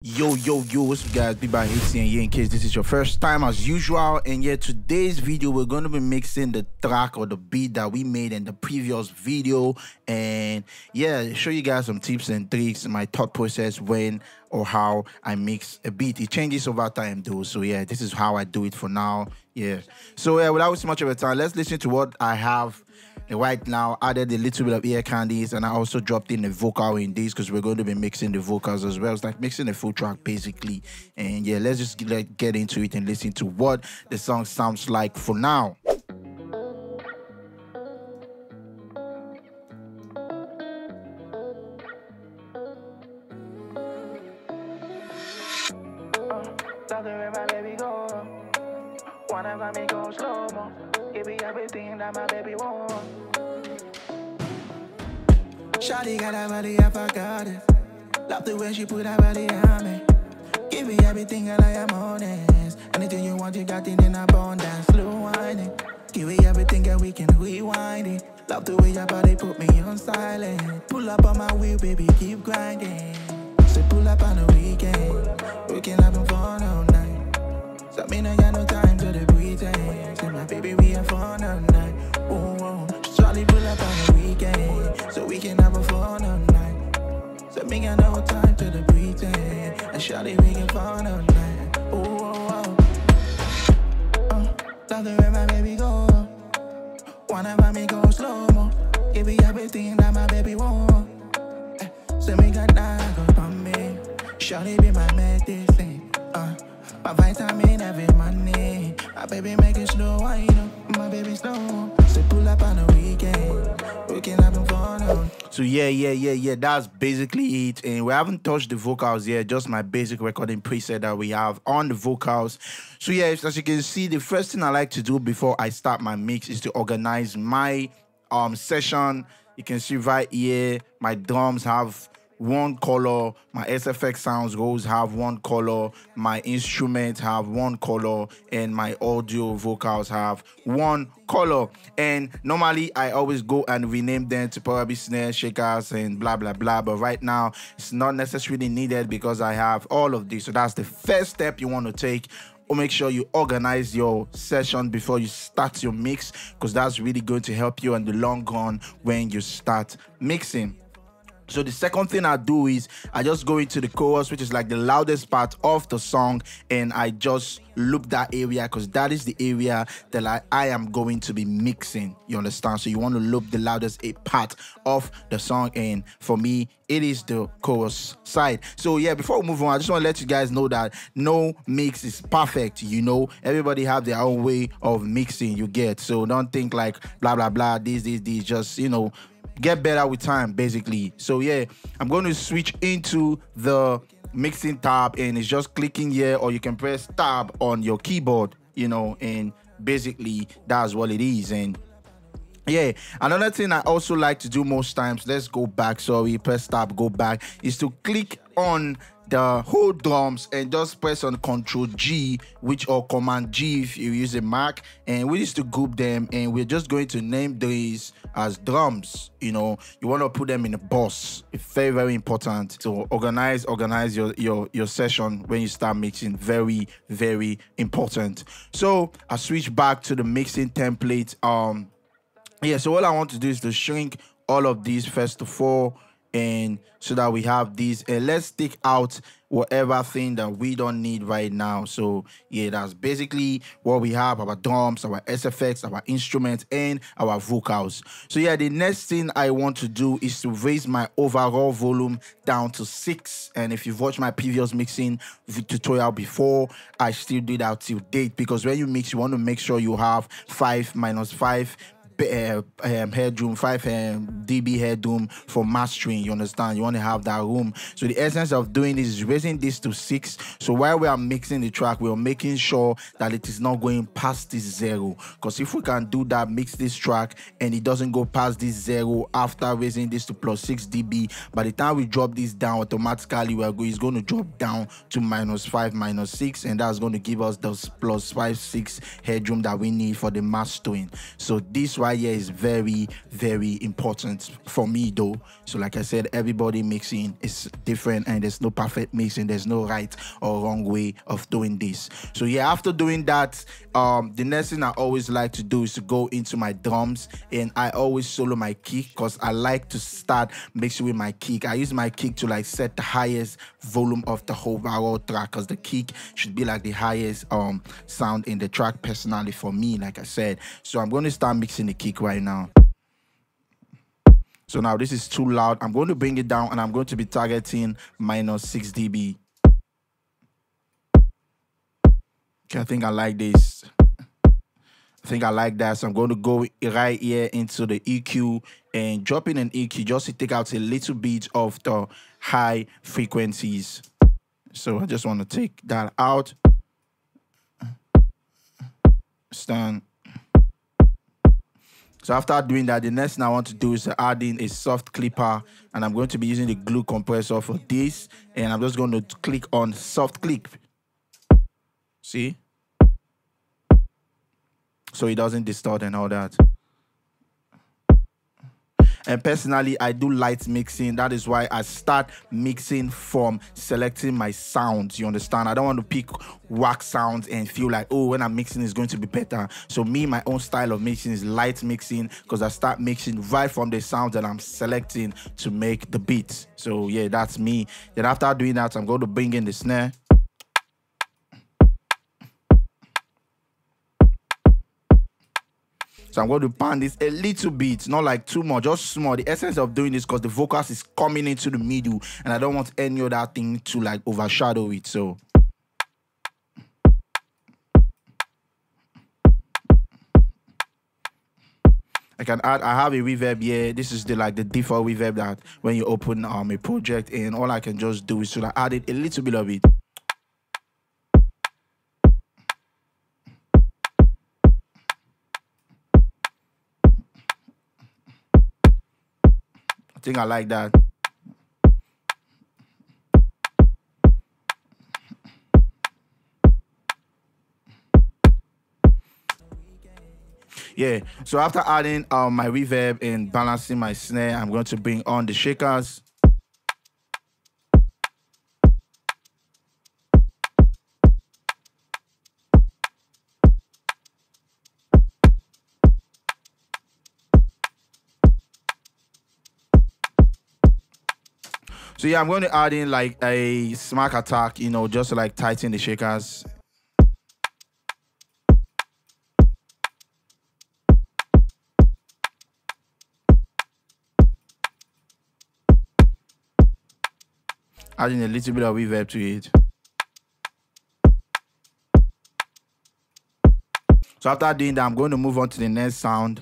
Yo, what's up guys, be by HC and yeah, in case this is your first time as usual. And yeah, today's video we're going to be mixing the track or the beat that we made in the previous video, and yeah, show you guys some tips and tricks, my thought process when or how I mix a beat. It changes over time though, so yeah, this is how I do it for now. Yeah, so yeah, without wasting much of a time, let's listen to what I have right now. Added a little bit of ear candies, and I also dropped in a vocal in this because we're going to be mixing the vocals as well. It's like mixing a full track basically. And yeah, let's just get into it and listen to what the song sounds like for now. Wanna me go slow-mo, give me everything that my baby want. Shawty got that body, I forgot it. Love the way she put that body on me. Give me everything and I am honest. Anything you want, you got it in abundance. Slow whining, give me everything and we can rewind it. Love the way your body put me on silent. Pull up on my wheel, baby, keep grinding. So pull up on the weekend, we can have fun all night. So me no got no time to the pretense. Say my baby, we have fun all night. Oh, Charlie pull up on the weekend, so we can have a fun all night. So me got no time to the pretense. And Charlie, we can fun all night. Oh, love the way my baby go. Wanna buy me go slow-mo, give me everything that my baby want. So me got that go on me. Charlie be my medicine. My vitamin every money. My baby make it slow, I know. My baby slow. So pull up on the weekend, we can have fun on. So yeah, that's basically it. And we haven't touched the vocals yet, just my basic recording preset that we have on the vocals. So yeah, as you can see, the first thing I like to do before I start my mix is to organize my session. You can see right here, my drums have one color, my SFX sounds goes have one color, my instruments have one color, and my audio vocals have one color. And normally I always go and rename them to probably snare shakers and blah blah blah, but right now it's not necessarily needed because I have all of this. So that's the first step you want to take. Make sure you organize your session before you start your mix, because that's really going to help you in the long run when you start mixing. So the second thing I do is I just go into the chorus, which is like the loudest part of the song, and I just loop that area because that is the area that I am going to be mixing. You understand? So you want to loop the loudest part of the song, and for me, it is the chorus side. So yeah, before we move on, I just want to let you guys know that no mix is perfect. You know, everybody have their own way of mixing, you get. So don't think like blah blah blah, this, just, you know, get better with time basically. So yeah, I'm going to switch into the mixing tab, and it's just clicking here, or you can press tab on your keyboard, you know, and basically that's what it is. And yeah, another thing I also like to do most times, let's go back, sorry, press tab, go back, is to click on the whole drums and just press on Ctrl G, or Command G if you use a Mac, and we just to group them, and we're just going to name these as drums. You know, you want to put them in a bus. It's very, very important to organize your session when you start mixing. Very, very important. So I switch back to the mixing template. Yeah, so what I want to do is to shrink all of these first of all, and so that we have these, and let's take out whatever thing that we don't need right now. So yeah, that's basically what we have: our drums, our SFX, our instruments, and our vocals. So yeah, the next thing I want to do is to raise my overall volume down to 6. And if you've watched my previous mixing tutorial before, I still do that till date, because when you mix, you want to make sure you have 5 - 5 headroom, 5 dB headroom for mastering. You understand? You want to have that room. So the essence of doing this is raising this to 6. So while we are mixing the track, we are making sure that it is not going past this 0, because if we can do that, mix this track and it doesn't go past this 0 after raising this to +6 dB, by the time we drop this down, automatically it's going to drop down to -5, -6, and that's going to give us those +5, 6 headroom that we need for the mastering. So this right here is very, very important for me though. So like I said, everybody mixing is different and there's no perfect mixing. There's no right or wrong way of doing this. So yeah, after doing that, the next thing I always like to do is to go into my drums, and I always solo my kick because I like to start mixing with my kick. I use my kick to like set the highest volume of the whole overall track, because the kick should be like the highest sound in the track personally for me, like I said. So I'm going to start mixing the kick right now. So now this is too loud. I'm going to bring it down and I'm going to be targeting -6 dB. Okay, I think I like this. I think I like that. So I'm going to go right here into the EQ and drop in an EQ just to take out a little bit of the high frequencies. So I just want to take that out. Stand. So after doing that, the next thing I want to do is to add in a soft clipper, and I'm going to be using the glue compressor for this, and I'm just going to click on soft clip. See? So it doesn't distort and all that. And personally, I do light mixing. That is why I start mixing from selecting my sounds. You understand? I don't want to pick whack sounds and feel like, oh, when I'm mixing, it's going to be better. So me, my own style of mixing is light mixing, because I start mixing right from the sounds that I'm selecting to make the beats. So yeah, that's me. Then after doing that, I'm going to bring in the snare. So I'm going to pan this a little bit, not like too much, just small. The essence of doing this because the vocals is coming into the middle, and I don't want any other thing to like overshadow it. So I can add, I have a reverb here. This is the like the default reverb that when you open a project, and all I can just do is to like add it a little bit of it. I think I like that. Yeah, so after adding my reverb and balancing my snare, I'm going to bring on the shakers. So yeah, I'm going to add in like a smack attack, you know, just to like tighten the shakers. Adding a little bit of reverb to it. So after doing that, I'm going to move on to the next sound.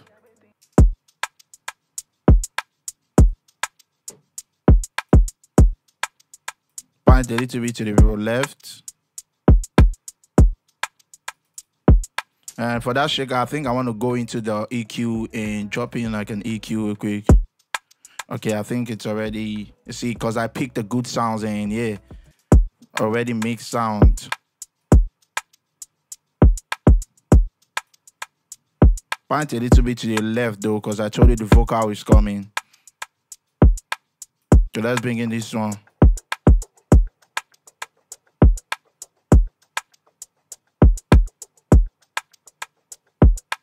Point a little bit to the left. And for that shaker, I think I want to go into the EQ and drop in like an EQ real quick. Okay, I think it's already, you see, because I picked the good sounds and yeah, already mixed sound. Point a little bit to the left though, because I told you the vocal is coming. So let's bring in this one.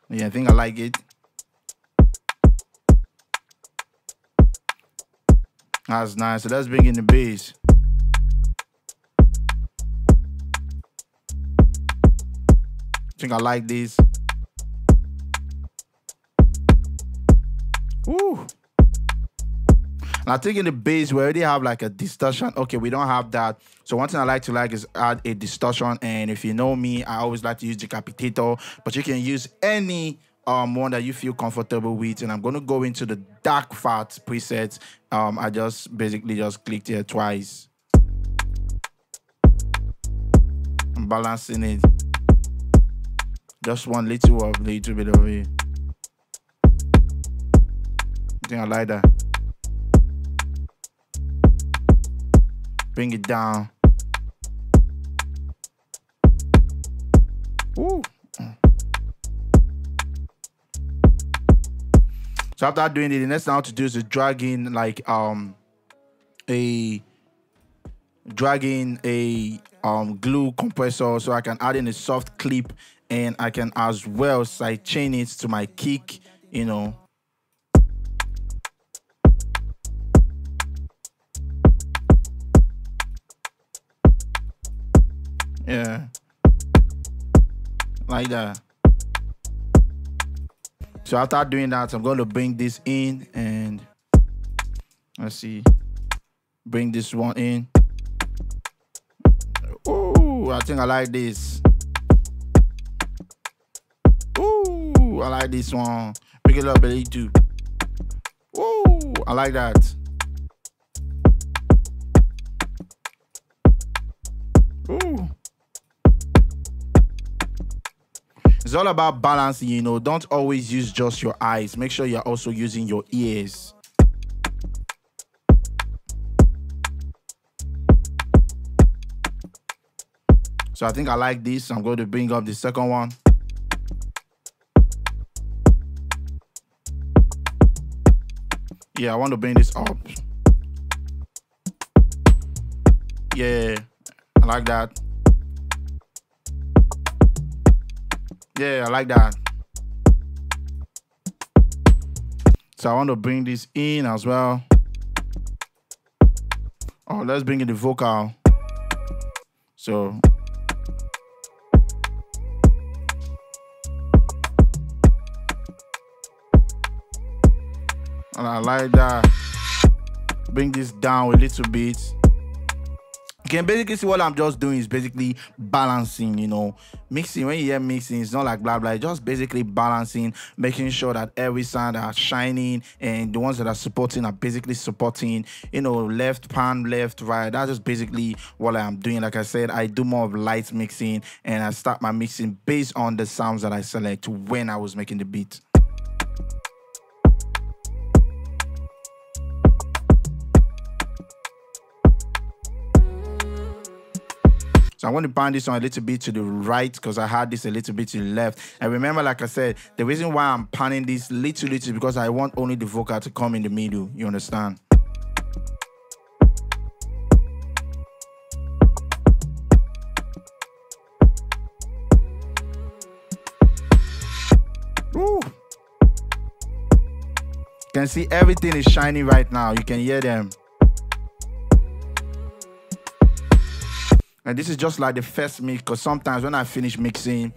Yeah, I think I like it. That's nice. So let's bring in the bass. I think I like this. Woo. And I think in the bass we already have like a distortion. Okay, we don't have that. So one thing I like to is add a distortion. And if you know me, I always like to use Decapitator, but you can use any one that you feel comfortable with. And I'm going to go into the dark fat preset. I just basically just clicked here twice. I'm balancing it. Just one little bit of it. I think I like that. Bring it down. Woo. So after doing it, the next thing I want to do is to drag in like a glue compressor, so I can add in a soft clip, and I can as well side chain it to my kick, you know. Yeah, like that. So after doing that, I'm going to bring this in, and let's see, bring this one in. Ooh, I think I like this. Ooh, I like this one. Pick it up a little. Ooh, I like that. Ooh. It's all about balancing, you know. Don't always use just your eyes. Make sure you're also using your ears. So I think I like this. I'm going to bring up the second one. Yeah, I want to bring this up. Yeah, I like that. Yeah, I like that. So I want to bring this in as well. Oh, let's bring in the vocal. So and I like that. Bring this down a little bit. You can basically see what I'm just doing is basically balancing, you know. Mixing, when you hear mixing, it's not like blah blah, it's just basically balancing, making sure that every sound are shining and the ones that are supporting are basically supporting, you know, left pan, left, right. That's just basically what I'm doing. Like I said, I do more of light mixing, and I start my mixing based on the sounds that I select when I was making the beat. So I want to pan this on a little bit to the right because I had this a little bit to the left. And remember, like I said, the reason why I'm panning this little is because I want only the vocal to come in the middle. You understand? Woo. You can see everything is shining right now. You can hear them. And this is just like the first mix, because sometimes when I finish mixing,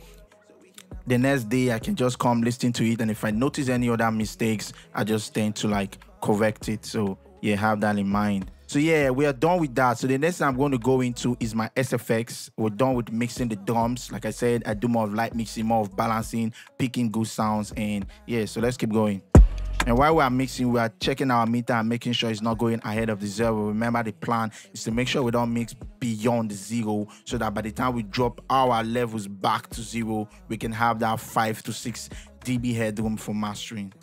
the next day I can just come listen to it, and if I notice any other mistakes, I just tend to like correct it. So yeah, have that in mind. So yeah, we are done with that. So the next thing I'm going to go into is my SFX. We're done with mixing the drums. Like I said, I do more of light mixing, more of balancing, picking good sounds, and yeah, so let's keep going. And while we are mixing, we are checking our meter and making sure it's not going ahead of the zero. Remember, the plan is to make sure we don't mix beyond the zero, so that by the time we drop our levels back to zero, we can have that 5 to 6 dB headroom for mastering.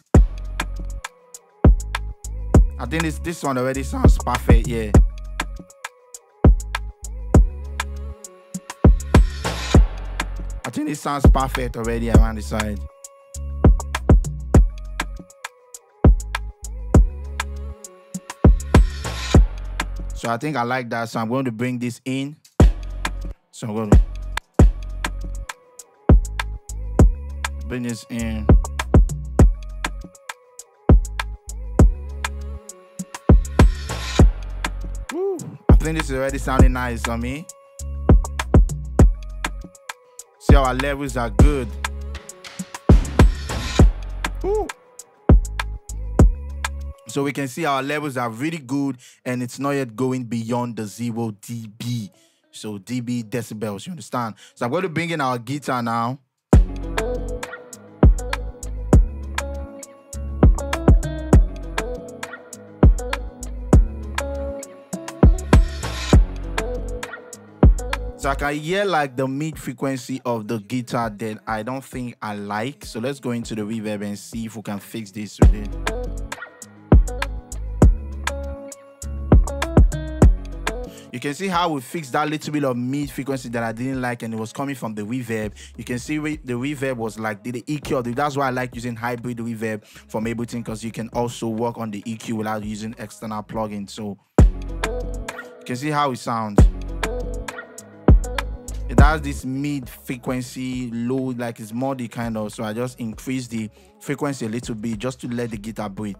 I think this one already sounds perfect, yeah. I think it sounds perfect already around the side. So I think I like that. So I'm going to bring this in. So I'm going to bring this in. Woo. I think this is already sounding nice on me. See, our levels are good. Woo. So we can see our levels are really good, and it's not yet going beyond the 0 dB. So dB, decibels, you understand? So I'm going to bring in our guitar now. So I can hear like the mid frequency of the guitar that I don't think I like. So let's go into the reverb and see if we can fix this with it. You can see how we fixed that little bit of mid frequency that I didn't like, and it was coming from the reverb. You can see the reverb was like the EQ of that's why I like using hybrid reverb from Ableton, because you can also work on the EQ without using external plugins. So you can see how it sounds. It has this mid frequency low, like it's more the kind of, so I just increase the frequency a little bit just to let the guitar breathe.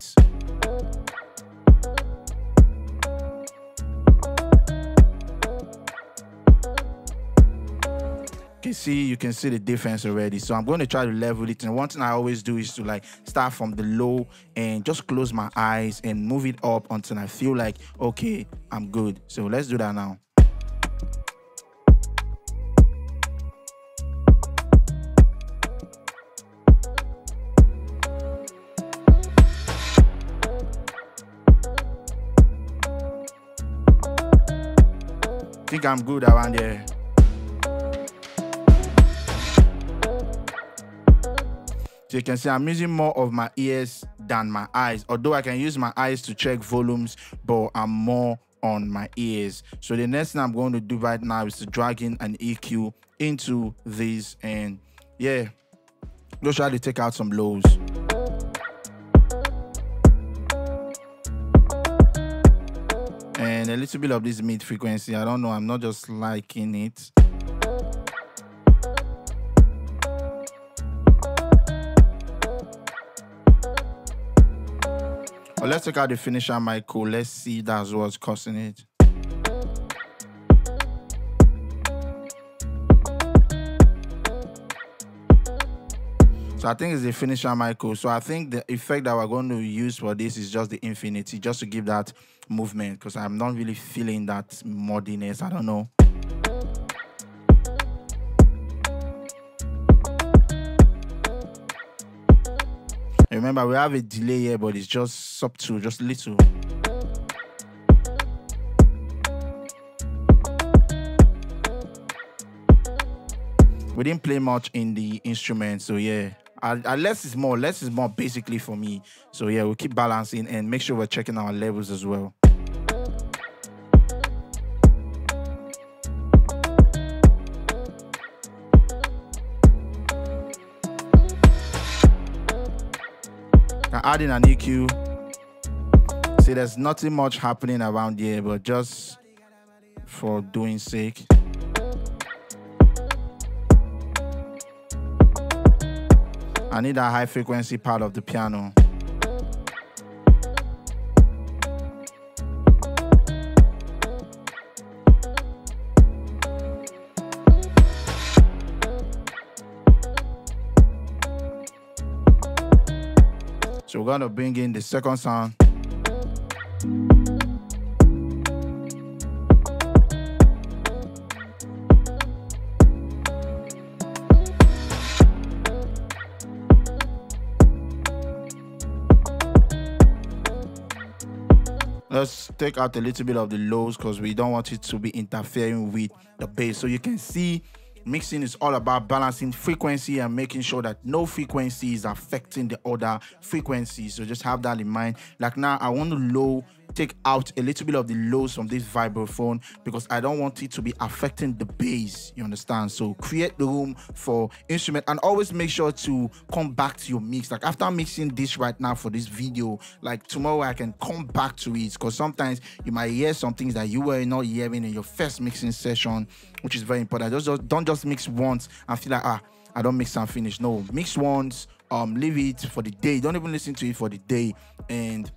You can see the difference already. So I'm going to try to level it, and one thing I always do is to like start from the low and just close my eyes and move it up until I feel like, okay, I'm good. So let's do that now. I think I'm good around there. So you can see I'm using more of my ears than my eyes, although I can use my eyes to check volumes, but I'm more on my ears. So the next thing I'm going to do right now is to drag in an EQ into this, and yeah, just try to take out some lows. And a little bit of this mid frequency. I don't know, I'm not just liking it. But let's take out the finisher mic. Let's see if that's what's causing it. So I think it's the finisher mic. So I think the effect that we're going to use for this is just the infinity, just to give that movement, because I'm not really feeling that moddiness. I don't know. Remember, we have a delay here, but it's just subtle, just little. We didn't play much in the instrument, so yeah. Less is more basically for me. So yeah, we'll keep balancing and make sure we're checking our levels as well. Add in an EQ. See, there's nothing much happening around here, but just for doing sake. I need a high frequency part of the piano. So we're gonna bring in the second sound. Let's take out a little bit of the lows because we don't want it to be interfering with the bass. So you can see mixing is all about balancing frequency and making sure that no frequency is affecting the other frequencies. So just have that in mind. Like now, I want to take out a little bit of the lows from this vibraphone because I don't want it to be affecting the bass. You understand? So create the room for instrument, and always make sure to come back to your mix. Like after mixing this right now for this video, like tomorrow I can come back to it, because sometimes you might hear some things that you were not hearing in your first mixing session, which is very important. Don't just mix once and feel like, I don't mix and finish. No, mix once, leave it for the day. Don't even listen to it for the day, and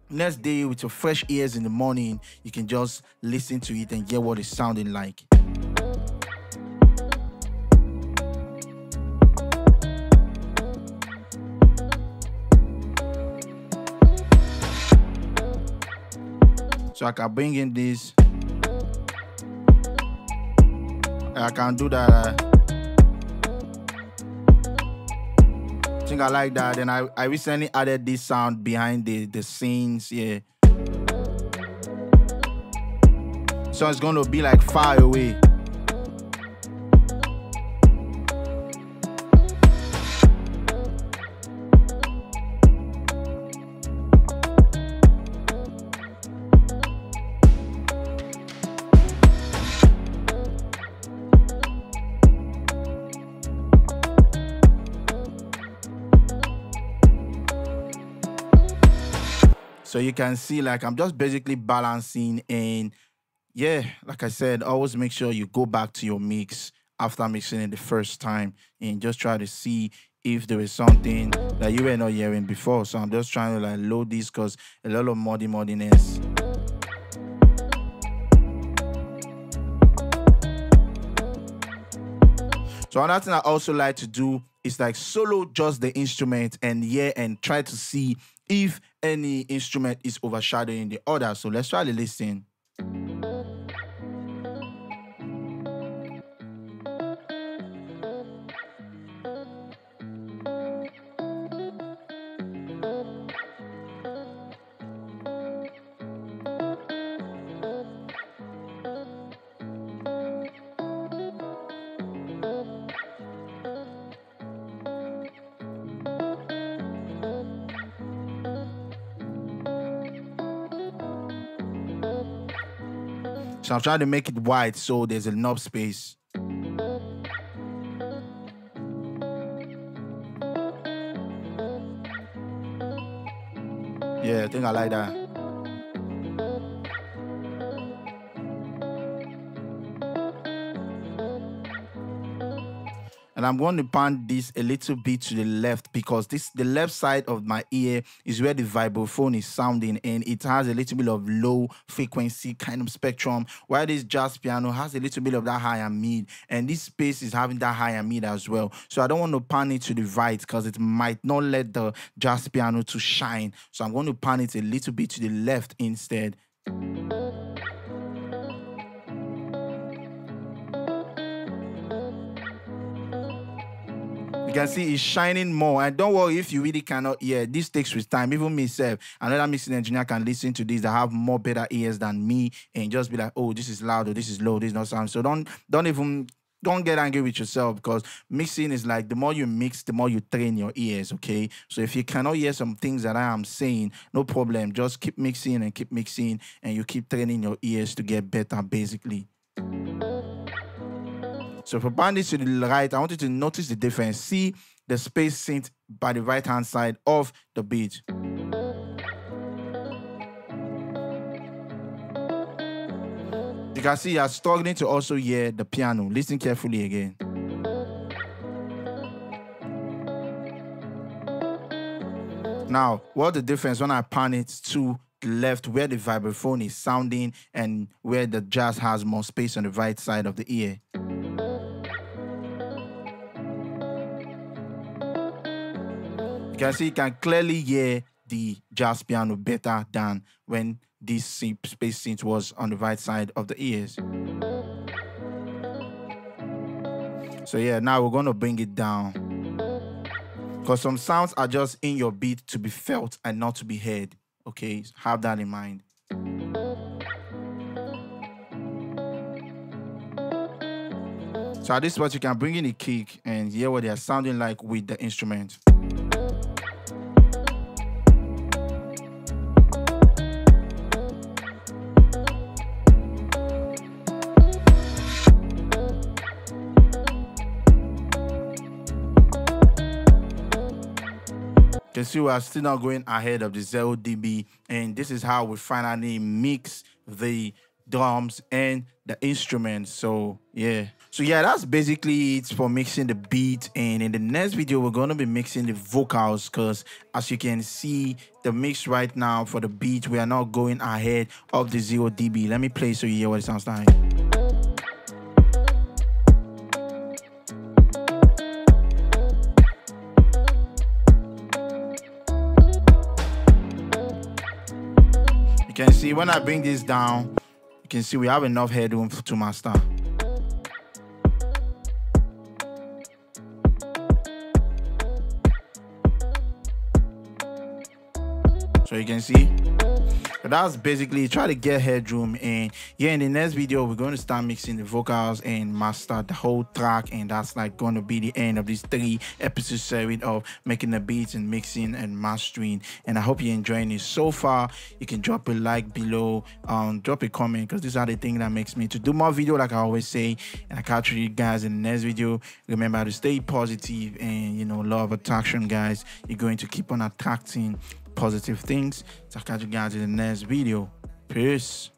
next day with your fresh ears in the morning, you can just listen to it and get what it's sounding like. So I can bring in this. I can do that. I think I like that. And I recently added this sound behind the scenes, yeah. So it's gonna be like far away. So you can see like I'm just basically balancing, and yeah, like I said, always make sure you go back to your mix after mixing it the first time and just try to see if there is something that you were not hearing before. So I'm just trying to like load this because a lot of muddiness. So another thing I also like to do is like solo just the instrument and and try to see if any instrument is overshadowing the other. So let's try to listen. So I'm trying to make it wide so there's enough space. Yeah, I think I like that. And I'm going to pan this a little bit to the left because the left side of my ear is where the vibraphone is sounding, and it has a little bit of low frequency kind of spectrum, while this jazz piano has a little bit of that high and mid, and this space is having that high and mid as well. So I don't want to pan it to the right because it might not let the jazz piano to shine. So I'm going to pan it a little bit to the left instead. You can see it's shining more, and don't worry if you really cannot hear. This takes with time. Even myself, another mixing engineer, can listen to this that have more better ears than me and just be like, oh, this is loud or this is low, this is not sound. So don't get angry with yourself, because mixing is like the more you mix, the more you train your ears, okay? So if you cannot hear some things that I am saying, no problem. Just keep mixing, and you keep training your ears to get better, basically. So for pan this to the right, I want you to notice the difference. See the space synth by the right-hand side of the beat. You can see you're struggling to also hear the piano. Listen carefully again. Now, what's the difference when I pan it to the left where the vibraphone is sounding and where the jazz has more space on the right side of the ear? You can see you can clearly hear the jazz piano better than when this space synth was on the right side of the ears. So yeah, now we're going to bring it down, because some sounds are just in your beat to be felt and not to be heard. Okay, have that in mind. So at this spot, you can bring in a kick and hear what they are sounding like with the instrument. You can see we are still not going ahead of the 0 dB, and this is how we finally mix the drums and the instruments. So yeah, that's basically it for mixing the beat. And in the next video, we're going to be mixing the vocals, because as you can see, the mix right now for the beat, we are not going ahead of the 0 dB. Let me play so you hear what it sounds like. You can see when I bring this down, you can see we have enough headroom to master. So you can see, so that's basically try to get headroom. And yeah, in the next video, we're going to start mixing the vocals and master the whole track, and that's like going to be the end of this 3-episode series of making the beats and mixing and mastering. And I hope you're enjoying it so far. You can drop a like below, drop a comment, because these are the things that makes me to do more video, like I always say. And I catch you guys in the next video. Remember to stay positive and, you know, law of attraction, guys. You're going to keep on attracting positive things. So I'll catch you guys in the next video. Peace.